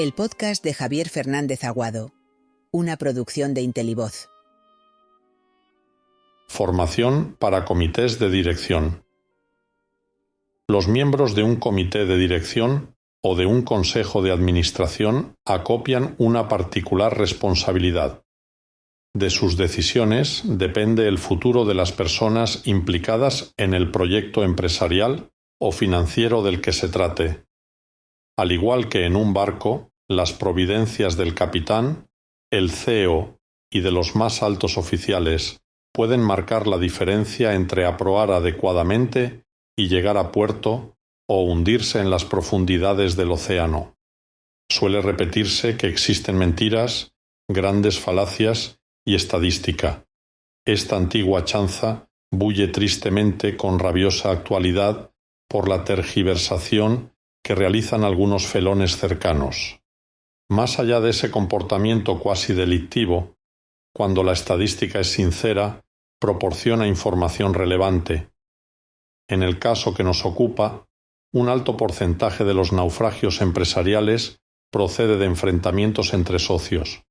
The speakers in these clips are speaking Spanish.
El podcast de Javier Fernández Aguado, una producción de Intelivoz. Formación para comités de dirección. Los miembros de un comité de dirección o de un consejo de administración acopian una particular responsabilidad. De sus decisiones depende el futuro de las personas implicadas en el proyecto empresarial o financiero del que se trate. Al igual que en un barco, las providencias del capitán, el CEO y de los más altos oficiales pueden marcar la diferencia entre aproar adecuadamente y llegar a puerto o hundirse en las profundidades del océano. Suele repetirse que existen mentiras, grandes falacias y estadística. Esta antigua chanza bulle tristemente con rabiosa actualidad por la tergiversación que realizan algunos felones cercanos. Más allá de ese comportamiento cuasi delictivo, cuando la estadística es sincera, proporciona información relevante. En el caso que nos ocupa, un alto porcentaje de los naufragios empresariales procede de enfrentamientos entre socios.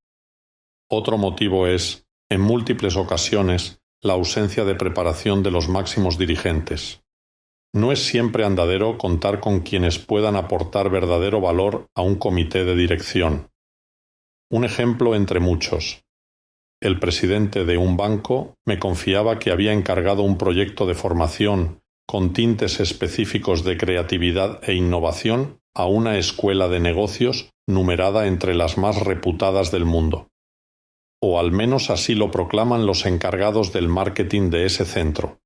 Otro motivo es, en múltiples ocasiones, la ausencia de preparación de los máximos dirigentes. No es siempre andadero contar con quienes puedan aportar verdadero valor a un comité de dirección. Un ejemplo entre muchos. El presidente de un banco me confiaba que había encargado un proyecto de formación con tintes específicos de creatividad e innovación a una escuela de negocios numerada entre las más reputadas del mundo. O al menos así lo proclaman los encargados del marketing de ese centro.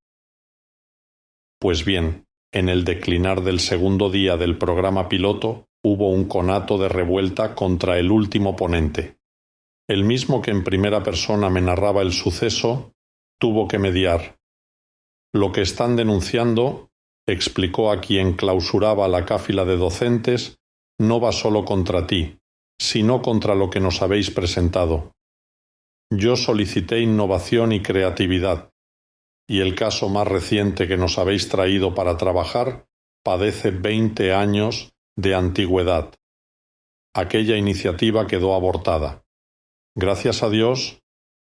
Pues bien, en el declinar del segundo día del programa piloto hubo un conato de revuelta contra el último ponente. El mismo que en primera persona me narraba el suceso, tuvo que mediar. Lo que están denunciando, explicó a quien clausuraba la cáfila de docentes, no va solo contra ti, sino contra lo que nos habéis presentado. Yo solicité innovación y creatividad, y el caso más reciente que nos habéis traído para trabajar padece 20 años de antigüedad. Aquella iniciativa quedó abortada. Gracias a Dios,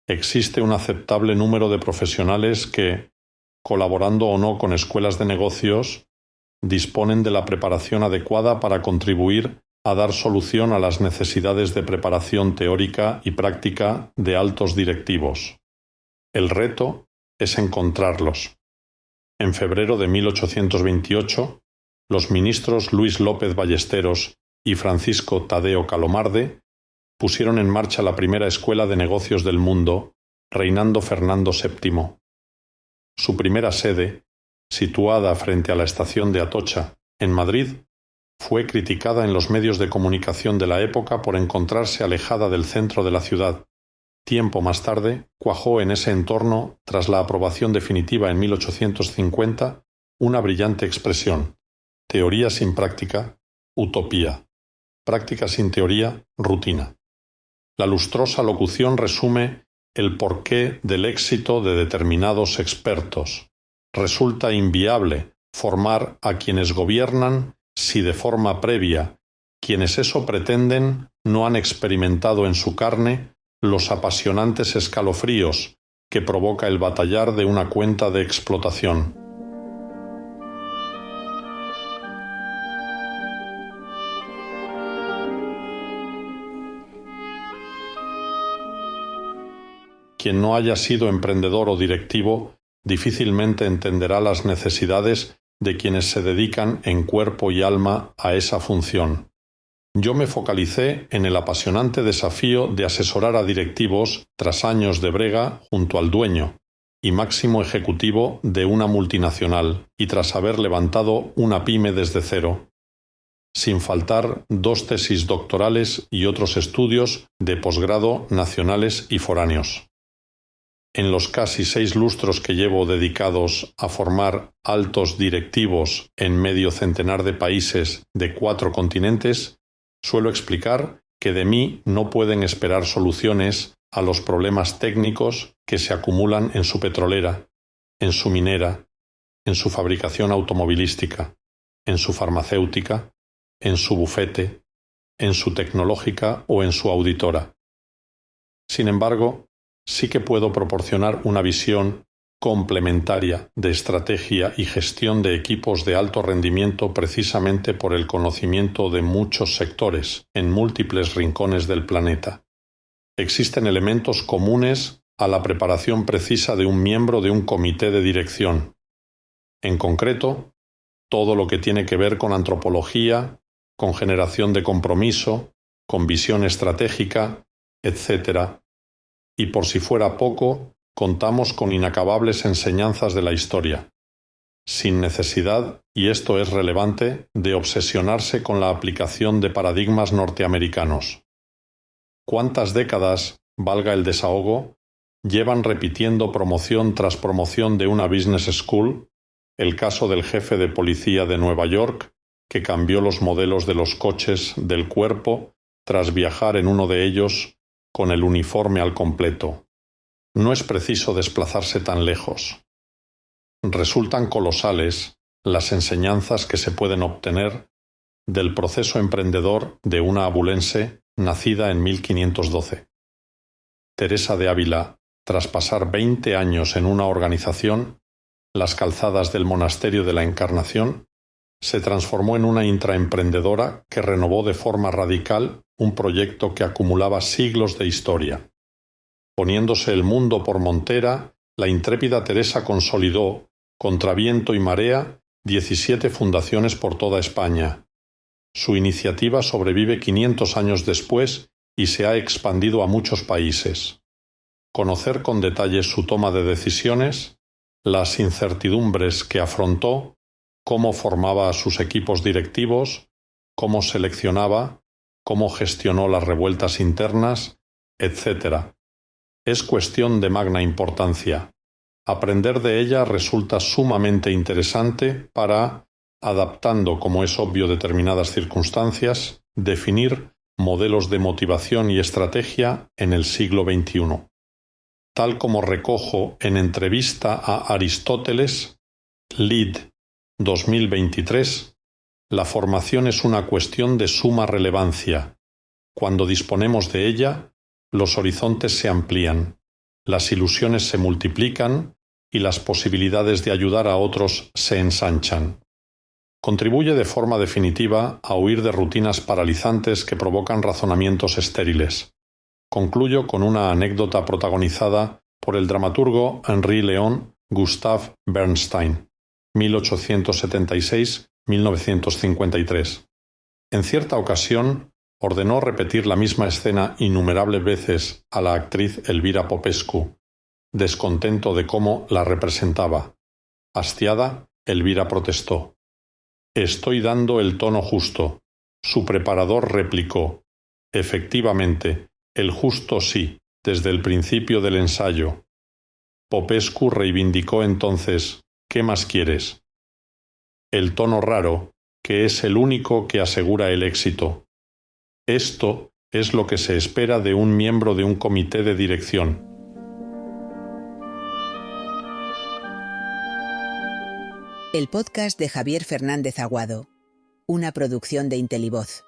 existe un aceptable número de profesionales que, colaborando o no con escuelas de negocios, disponen de la preparación adecuada para contribuir a dar solución a las necesidades de preparación teórica y práctica de altos directivos. El reto es encontrarlos. En febrero de 1828, los ministros Luis López Ballesteros y Francisco Tadeo Calomarde pusieron en marcha la primera escuela de negocios del mundo, reinando Fernando VII. Su primera sede, situada frente a la estación de Atocha, en Madrid, fue criticada en los medios de comunicación de la época por encontrarse alejada del centro de la ciudad. Tiempo más tarde, cuajó en ese entorno, tras la aprobación definitiva en 1850, una brillante expresión: teoría sin práctica, utopía; práctica sin teoría, rutina. La lustrosa locución resume el porqué del éxito de determinados expertos. Resulta inviable formar a quienes gobiernan si de forma previa quienes eso pretenden no han experimentado en su carne los apasionantes escalofríos que provoca el batallar de una cuenta de explotación. Quien no haya sido emprendedor o directivo difícilmente entenderá las necesidades de quienes se dedican en cuerpo y alma a esa función. Yo me focalicé en el apasionante desafío de asesorar a directivos tras años de brega junto al dueño y máximo ejecutivo de una multinacional y tras haber levantado una pyme desde cero, sin faltar 2 tesis doctorales y otros estudios de posgrado nacionales y foráneos. En los casi 6 lustros que llevo dedicados a formar altos directivos en medio centenar de países de 4 continentes, suelo explicar que de mí no pueden esperar soluciones a los problemas técnicos que se acumulan en su petrolera, en su minera, en su fabricación automovilística, en su farmacéutica, en su bufete, en su tecnológica o en su auditora. Sin embargo, sí que puedo proporcionar una visión complementaria de estrategia y gestión de equipos de alto rendimiento precisamente por el conocimiento de muchos sectores en múltiples rincones del planeta. Existen elementos comunes a la preparación precisa de un miembro de un comité de dirección. En concreto, todo lo que tiene que ver con antropología, con generación de compromiso, con visión estratégica, etc. Y por si fuera poco, contamos con inacabables enseñanzas de la historia, sin necesidad, y esto es relevante, de obsesionarse con la aplicación de paradigmas norteamericanos. ¿Cuántas décadas, valga el desahogo, llevan repitiendo promoción tras promoción de una business school? El caso del jefe de policía de Nueva York, que cambió los modelos de los coches del cuerpo tras viajar en uno de ellos con el uniforme al completo. No es preciso desplazarse tan lejos. Resultan colosales las enseñanzas que se pueden obtener del proceso emprendedor de una abulense nacida en 1512. Teresa de Ávila, tras pasar 20 años en una organización, las calzadas del Monasterio de la Encarnación, se transformó en una intraemprendedora que renovó de forma radical un proyecto que acumulaba siglos de historia. Poniéndose el mundo por montera, la intrépida Teresa consolidó, contra viento y marea, 17 fundaciones por toda España. Su iniciativa sobrevive 500 años después y se ha expandido a muchos países. Conocer con detalle su toma de decisiones, las incertidumbres que afrontó, cómo formaba a sus equipos directivos, cómo seleccionaba, cómo gestionó las revueltas internas, etc. Es cuestión de magna importancia. Aprender de ella resulta sumamente interesante para, adaptando como es obvio determinadas circunstancias, definir modelos de motivación y estrategia en el siglo XXI. Tal como recojo en entrevista a Aristóteles, Lid 2023, la formación es una cuestión de suma relevancia. Cuando disponemos de ella, los horizontes se amplían, las ilusiones se multiplican y las posibilidades de ayudar a otros se ensanchan. Contribuye de forma definitiva a huir de rutinas paralizantes que provocan razonamientos estériles. Concluyo con una anécdota protagonizada por el dramaturgo Henri Léon Gustave Bernstein, 1876-1953. En cierta ocasión, ordenó repetir la misma escena innumerables veces a la actriz Elvira Popescu, descontento de cómo la representaba. Hastiada, Elvira protestó. «Estoy dando el tono justo». Su preparador replicó: «Efectivamente, el justo sí, desde el principio del ensayo». Popescu reivindicó entonces: «¿Qué más quieres?». «El tono raro, que es el único que asegura el éxito». Esto es lo que se espera de un miembro de un comité de dirección. El podcast de Javier Fernández Aguado, una producción de Intelivoz.